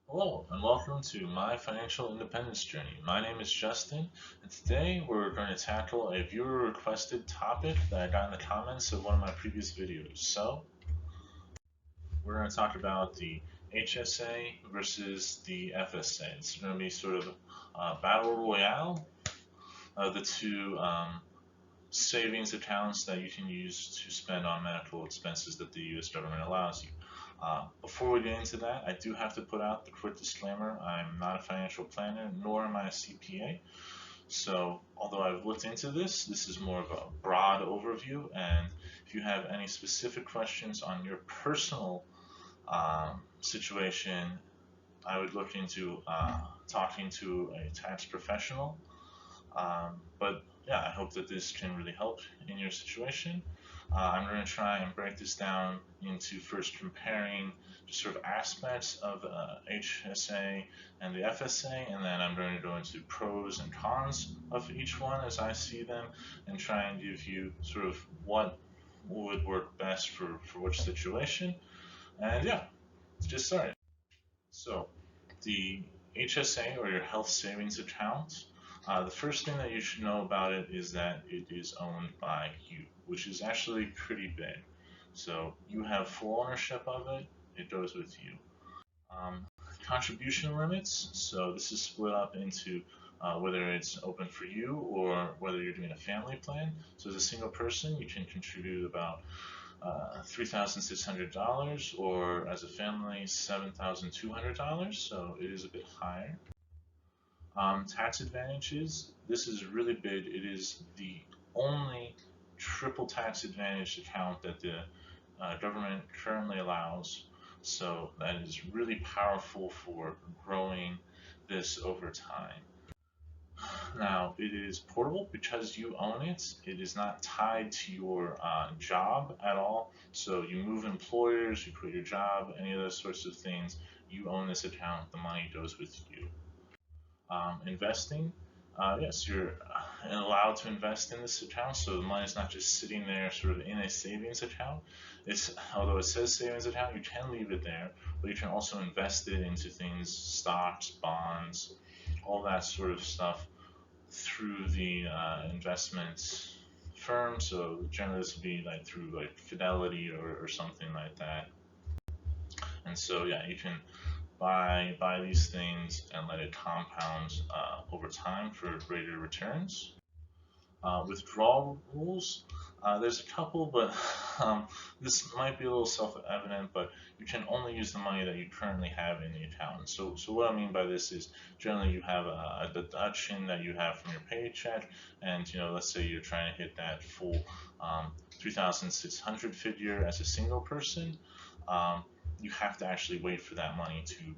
Hello, and welcome to my financial independence journey. My name is Justin, and today we're going to tackle a viewer requested topic that I got in the comments of one of my previous videos. So, we're going to talk about the HSA versus the FSA. It's going to be sort of battle royale of the two savings accounts that you can use to spend on medical expenses that the US government allows you. Before we get into that, I do have to put out the quick disclaimer. I'm not a financial planner, nor am I a CPA. So, although I've looked into this, this is more of a broad overview. And if you have any specific questions on your personal situation, I would look into talking to a tax professional. But yeah, I hope that this can really help in your situation. I'm going to try and break this down into first comparing just sort of aspects of HSA and the FSA, and then I'm going to go into pros and cons of each one as I see them, and try and give you sort of what would work best for which situation. And yeah, let's get started. So, the HSA or your health savings account, the first thing that you should know about it is that it is owned by you, which is actually pretty big. So you have full ownership of it, it goes with you. Um, Contribution limits, so this is split up into whether it's open for you or whether you're doing a family plan. So as a single person, you can contribute about $3,600, or as a family, $7,200. So it is a bit higher. Tax advantages. This is really big. It is the only triple tax advantage account that the government currently allows. So that is really powerful for growing this over time. Now, it is portable because you own it. It is not tied to your job at all. So you move employers, you quit your job, any of those sorts of things, you own this account, the money goes with you. Investing, yes, you're allowed to invest in this account, so the money is not just sitting there sort of in a savings account. Although it says savings account, you can leave it there, but you can also invest it into things, stocks, bonds, all that sort of stuff through the investment firm. So generally this would be like through like Fidelity or something like that. And so yeah, you can buy these things and let it compound over time for greater returns. Withdrawal rules, there's a couple, but this might be a little self-evident, but you can only use the money that you currently have in the account. So what I mean by this is generally you have a deduction that you have from your paycheck, and let's say you're trying to hit that full 3,600 figure as a single person. Um, you have to actually wait for that money to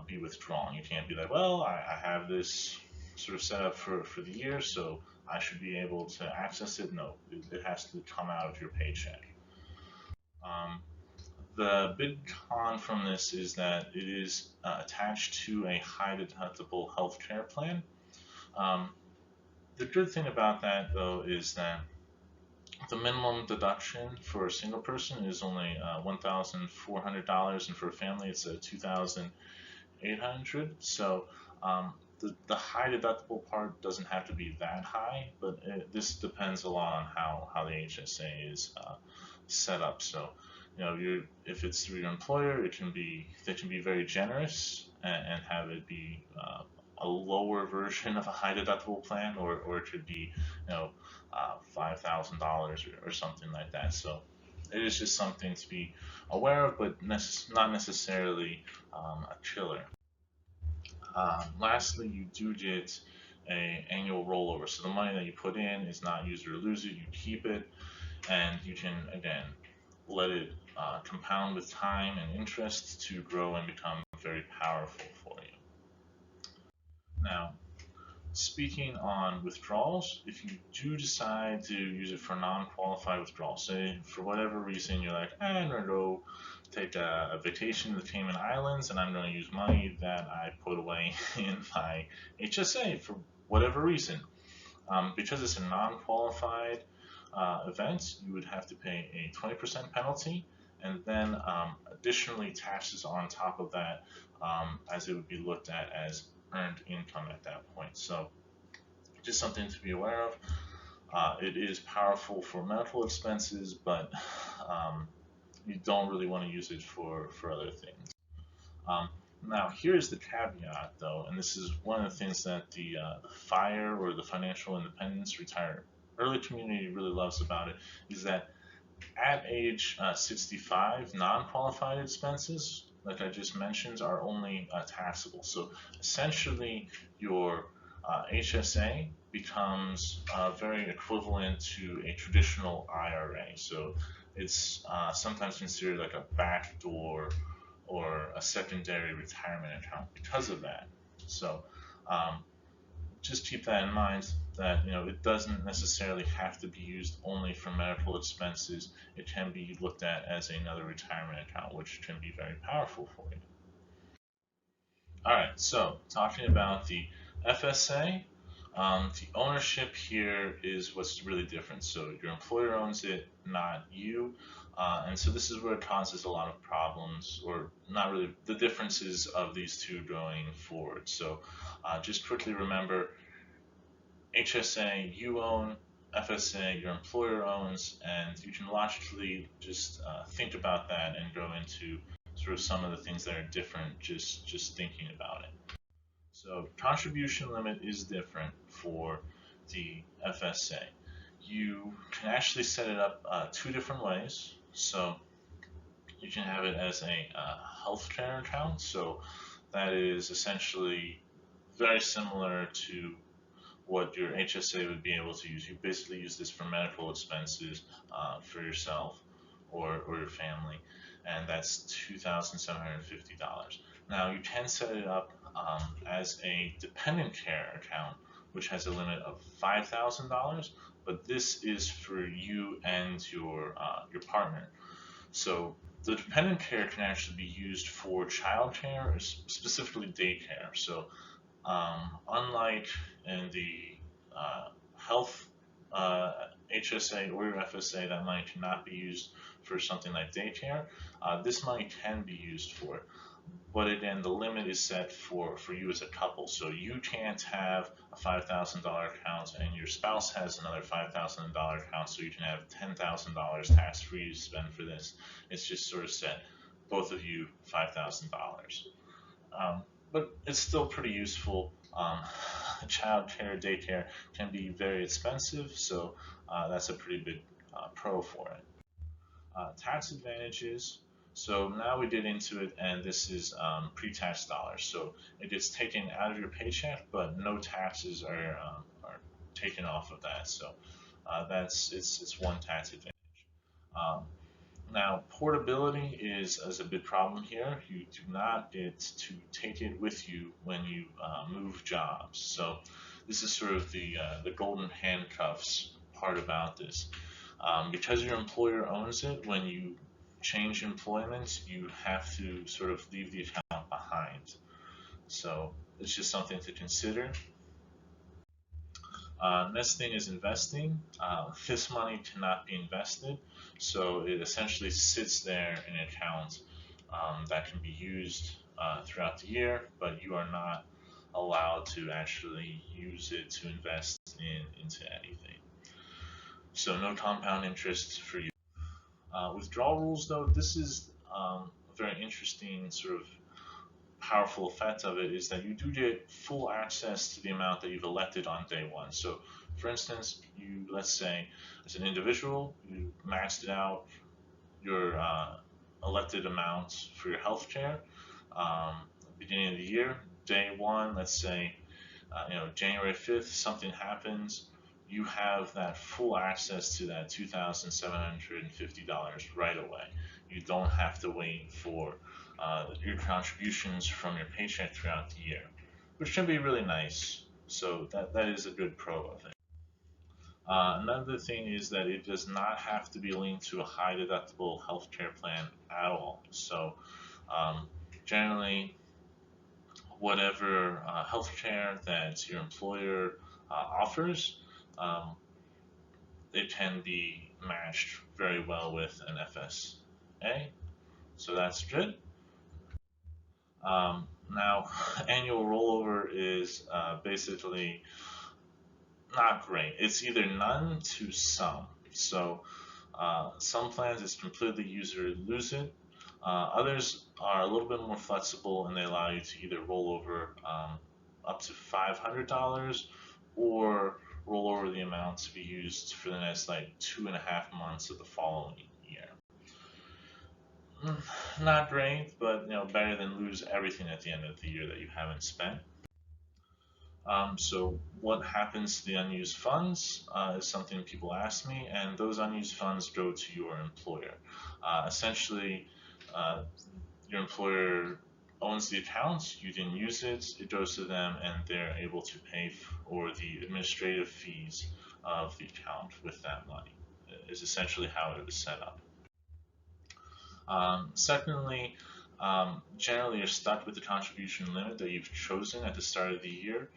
be withdrawn. You can't be like, well, I have this sort of set up for the year, so I should be able to access it. No, it has to come out of your paycheck. Um, the big con from this is that it is attached to a high deductible healthcare plan. Um, the good thing about that, though, is that the minimum deduction for a single person is only $1,400, and for a family, it's $2,800. So the high deductible part doesn't have to be that high, but this depends a lot on how the HSA is set up. So, if it's through your employer, they can be very generous and have it be a lower version of a high deductible plan, or it could be, $5,000 or something like that. So it is just something to be aware of, but not necessarily a killer. Lastly, you do get a annual rollover. So the money that you put in is not use it or lose it. You keep it, and you can again let it compound with time and interest to grow and become very powerful for you. Now, speaking on withdrawals, if you do decide to use it for non-qualified withdrawals, say for whatever reason you're like, I'm gonna go take a vacation to the Cayman Islands and I'm gonna use money that I put away in my HSA for whatever reason. Because it's a non-qualified event, you would have to pay a 20% penalty, and then additionally taxes on top of that, as it would be looked at as earned income at that point. So just something to be aware of. It is powerful for medical expenses, but you don't really want to use it for other things. Now, here's the caveat, though, and this is one of the things that the FIRE, or the Financial Independence Retire Early community, really loves about it, is that at age 65, non-qualified expenses, like I just mentioned, are only taxable. So essentially, your HSA becomes very equivalent to a traditional IRA. So it's sometimes considered like a backdoor or a secondary retirement account because of that. So just keep that in mind, that it doesn't necessarily have to be used only for medical expenses. It can be looked at as another retirement account, which can be very powerful for you. All right, so talking about the FSA, the ownership here is what's really different. So your employer owns it, not you. And so this is where it causes a lot of problems, or not really, the differences of these two going forward. So just quickly remember, HSA you own, FSA your employer owns, and you can logically just think about that and go into sort of some of the things that are different just thinking about it. So contribution limit is different for the FSA. You can actually set it up two different ways. So you can have it as a healthcare account. So that is essentially very similar to what your HSA would be able to use. You basically use this for medical expenses for yourself or your family, and that's $2,750. Now you can set it up as a dependent care account, which has a limit of $5,000, but this is for you and your partner. So the dependent care can actually be used for child care, or specifically daycare. So unlike in the health HSA or your FSA, that money cannot be used for something like daycare. This money can be used for it. But again, the limit is set for you as a couple. So you can't have a $5,000 account and your spouse has another $5,000 account, so you can have $10,000 tax-free to spend for this. It's just sort of set, both of you $5,000. But it's still pretty useful. Child care, daycare can be very expensive, so that's a pretty big pro for it. Tax advantages. So now we get into it, and this is pre-tax dollars. So it gets taken out of your paycheck, but no taxes are taken off of that. So it's one tax advantage. Um, Now, portability is a big problem here. You do not get to take it with you when you move jobs. So this is sort of the golden handcuffs part about this. Because your employer owns it, when you change employment, you have to sort of leave the account behind. So it's just something to consider. Next thing is investing. This money cannot be invested, so it essentially sits there in an account that can be used throughout the year, but you are not allowed to actually use it to invest into anything. So no compound interest for you. Withdrawal rules, though, this is a very interesting sort of powerful effect of it, is that you do get full access to the amount that you've elected on day one. So for instance, let's say as an individual, you maxed out your elected amount for your health care beginning of the year. Day one, let's say January 5th, something happens, you have that full access to that $2,750 right away. You don't have to wait for your contributions from your paycheck throughout the year, which can be really nice. So that is a good pro of it. Another thing is that it does not have to be linked to a high deductible healthcare plan at all. So generally, whatever healthcare that your employer offers, it can be matched very well with an FSA. so that's good. Now, annual rollover is basically not great. It's either none to some. So some plans it's completely use it or lose it. Others are a little bit more flexible and they allow you to either roll over up to $500 or roll over the amount to be used for the next like 2.5 months of the following year. Not great, but better than lose everything at the end of the year that you haven't spent. So what happens to the unused funds is something people ask me, and those unused funds go to your employer. Essentially, your employer owns the account, you didn't use it, it goes to them, and they're able to pay for the administrative fees of the account with that money. Is essentially how it was set up. Secondly, generally you're stuck with the contribution limit that you've chosen at the start of the year.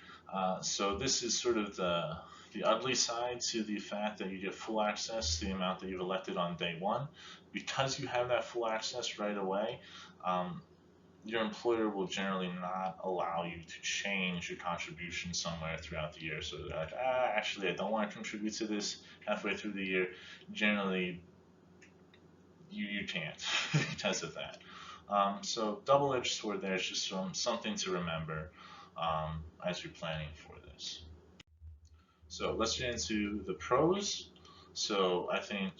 So this is sort of the ugly side to the fact that you get full access to the amount that you've elected on day one. Because you have that full access right away, your employer will generally not allow you to change your contribution somewhere throughout the year. So they're like, actually I don't want to contribute to this halfway through the year. Generally, you can't because of that. So double-edged sword there is just something to remember as you're planning for this. So let's get into the pros. So I think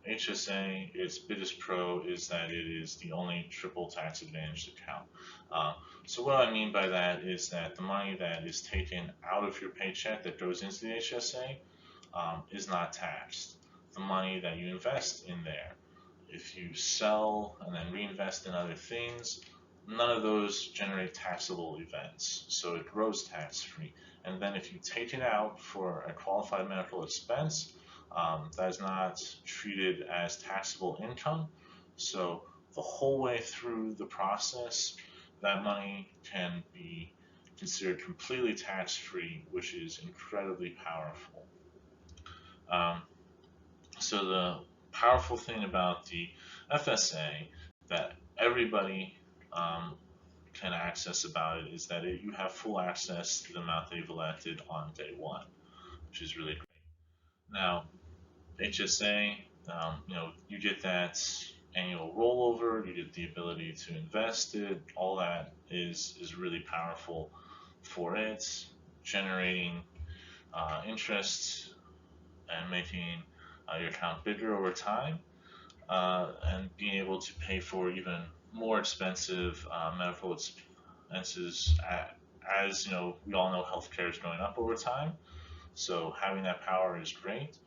HSA, its biggest pro is that it is the only triple tax advantaged account. So what I mean by that is that the money that is taken out of your paycheck that goes into the HSA is not taxed. The money that you invest in there, if you sell and then reinvest in other things, none of those generate taxable events, so it grows tax-free. And then if you take it out for a qualified medical expense, that is not treated as taxable income. So the whole way through the process, that money can be considered completely tax-free, which is incredibly powerful. So the powerful thing about the FSA that everybody can access about it is that you have full access to the amount that you've elected on day one, which is really great. Now, HSA, you get that annual rollover, you get the ability to invest it, all that is really powerful for it, generating interest and making your account bigger over time, and being able to pay for even more expensive medical expenses. As we all know, healthcare is going up over time, so having that power is great.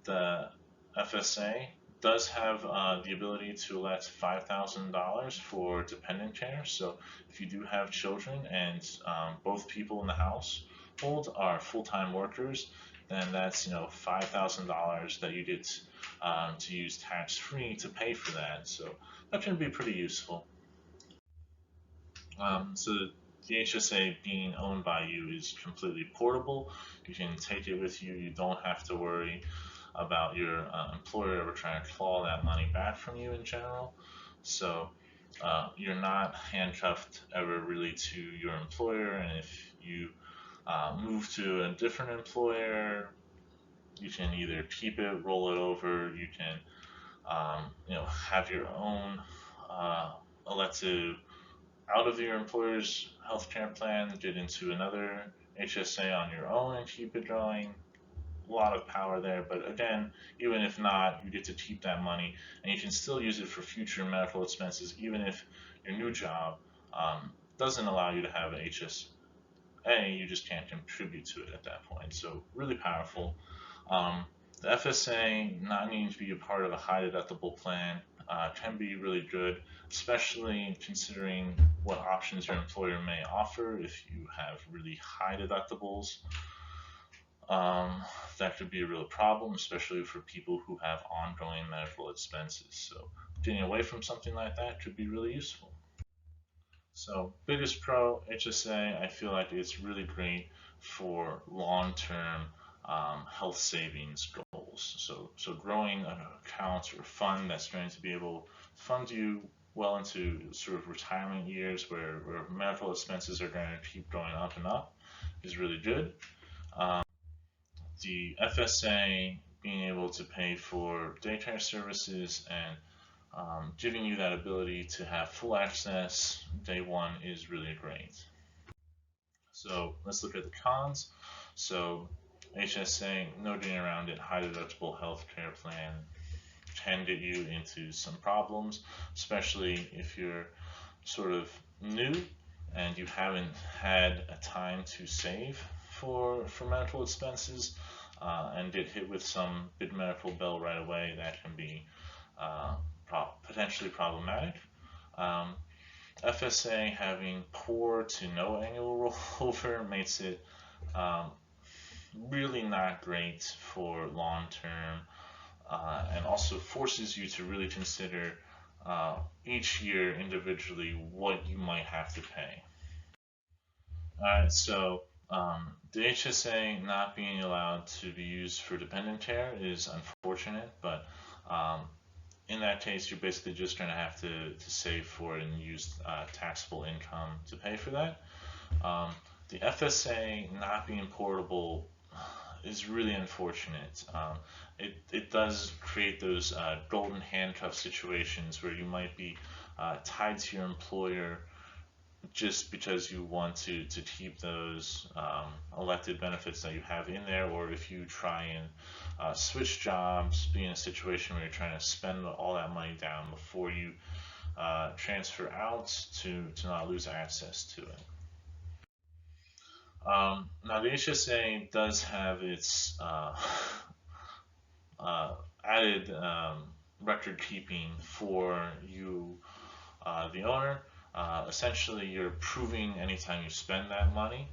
The FSA does have the ability to elect $5,000 for dependent care. So if you do have children and both people in the household are full-time workers, then that's $5,000 that you get to use tax-free to pay for that. So that can be pretty useful. So the HSA being owned by you is completely portable. You can take it with you. You don't have to worry about your employer ever trying to claw that money back from you in general. So you're not handcuffed ever really to your employer, and if you move to a different employer, you can either keep it, roll it over, you can have your own elective out of your employer's healthcare plan, get into another HSA on your own and keep it going. A lot of power there, but again, even if not, you get to keep that money and you can still use it for future medical expenses, even if your new job doesn't allow you to have an HSA, you just can't contribute to it at that point. So really powerful. The FSA not needing to be a part of a high deductible plan can be really good, especially considering what options your employer may offer. If you have really high deductibles, that could be a real problem, especially for people who have ongoing medical expenses. So getting away from something like that could be really useful. So biggest pro, HSA, I feel like it's really great for long-term health savings goals. goals. So growing an account or fund that's going to be able to fund you well into sort of retirement years where medical expenses are going to keep going up and up is really good. The FSA being able to pay for daycare services and giving you that ability to have full access day one is really great. So let's look at the cons. So HSA, no getting around it, high deductible health care plan can get you into some problems, especially if you're sort of new and you haven't had a time to save for medical expenses and get hit with some big medical bill right away. That can be potentially problematic. FSA having poor to no annual rollover makes it really not great for long term, and also forces you to really consider each year individually what you might have to pay. Alright, so the HSA not being allowed to be used for dependent care is unfortunate, but in that case, you're basically just going to have to save for it and use taxable income to pay for that. The FSA not being portable is really unfortunate. It does create those golden handcuff situations where you might be tied to your employer just because you want to keep those elected benefits that you have in there, or if you try and switch jobs, be in a situation where you're trying to spend all that money down before you transfer out to not lose access to it. Now the HSA does have its added record keeping for you, the owner. Essentially, you're proving anytime you spend that money.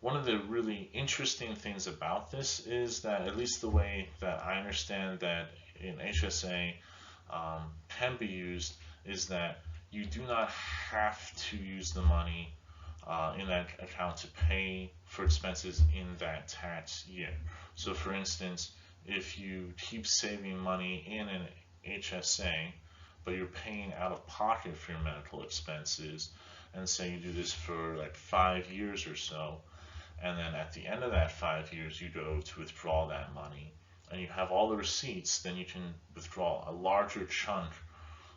One of the really interesting things about this is that, at least the way that I understand that in HSA can be used, is that you do not have to use the money in that account to pay for expenses in that tax year. So for instance, if you keep saving money in an HSA, but you're paying out of pocket for your medical expenses, and say you do this for like 5 years or so, and then at the end of that 5 years you go to withdraw that money, and you have all the receipts, then you can withdraw a larger chunk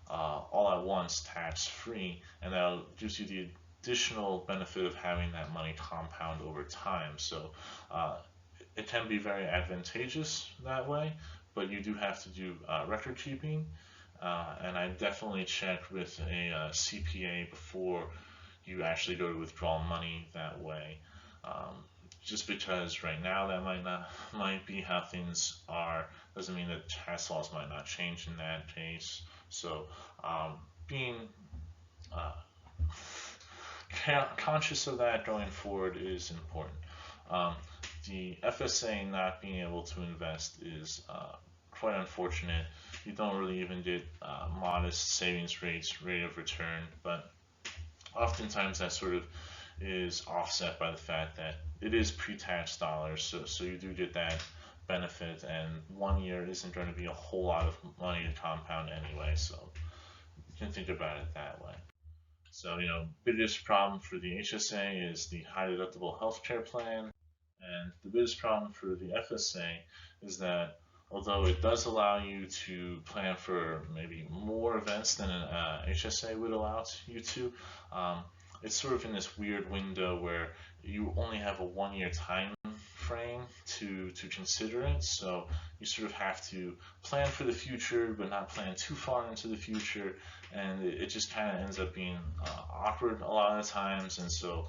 all at once tax-free, and that gives you the additional benefit of having that money compound over time. So it can be very advantageous that way, but you do have to do record keeping. And I definitely check with a CPA before you actually go to withdraw money that way. Just because right now that might be how things are, doesn't mean that tax laws might not change in that case. So being conscious of that going forward is important. The FSA not being able to invest is quite unfortunate. You don't really even get modest savings rates, rate of return, but oftentimes that sort of is offset by the fact that it is pre-tax dollars, so you do get that benefit, and 1 year isn't going to be a whole lot of money to compound anyway, so you can think about it that way. So, biggest problem for the HSA is the high deductible healthcare plan, and the biggest problem for the FSA is that although it does allow you to plan for maybe more events than an HSA would allow you to, it's sort of in this weird window where you only have a 1 year time frame to consider it. So you sort of have to plan for the future, but not plan too far into the future, and it just kind of ends up being awkward a lot of times. And so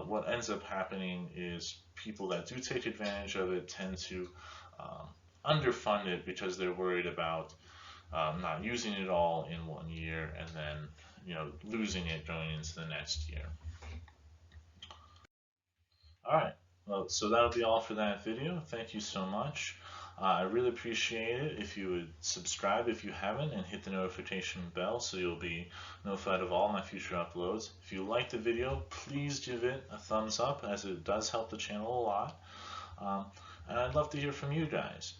what ends up happening is people that do take advantage of it tend to underfund it because they're worried about not using it all in 1 year and then losing it going into the next year. Alright, well, so that'll be all for that video. Thank you so much. I really appreciate it if you would subscribe if you haven't, and hit the notification bell so you'll be notified of all my future uploads. If you liked the video, please give it a thumbs up, as it does help the channel a lot. and I'd love to hear from you guys.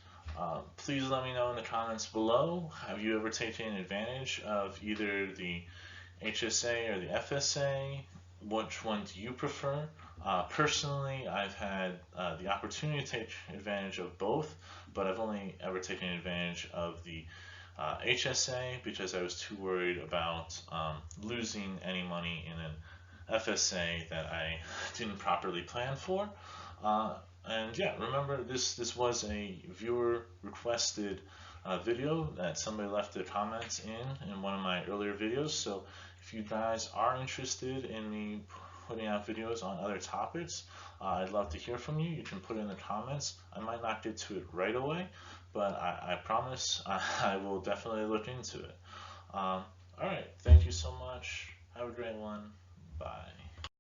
Please let me know in the comments below, have you ever taken advantage of either the HSA or the FSA? Which one do you prefer? Personally, I've had the opportunity to take advantage of both, but I've only ever taken advantage of the HSA because I was too worried about losing any money in an FSA that I didn't properly plan for. And yeah, remember this was a viewer requested video that somebody left their comments in one of my earlier videos. So if you guys are interested in me putting out videos on other topics, I'd love to hear from you. You can put it in the comments. I might not get to it right away, but I promise I will definitely look into it. Alright, thank you so much. Have a great one. Bye.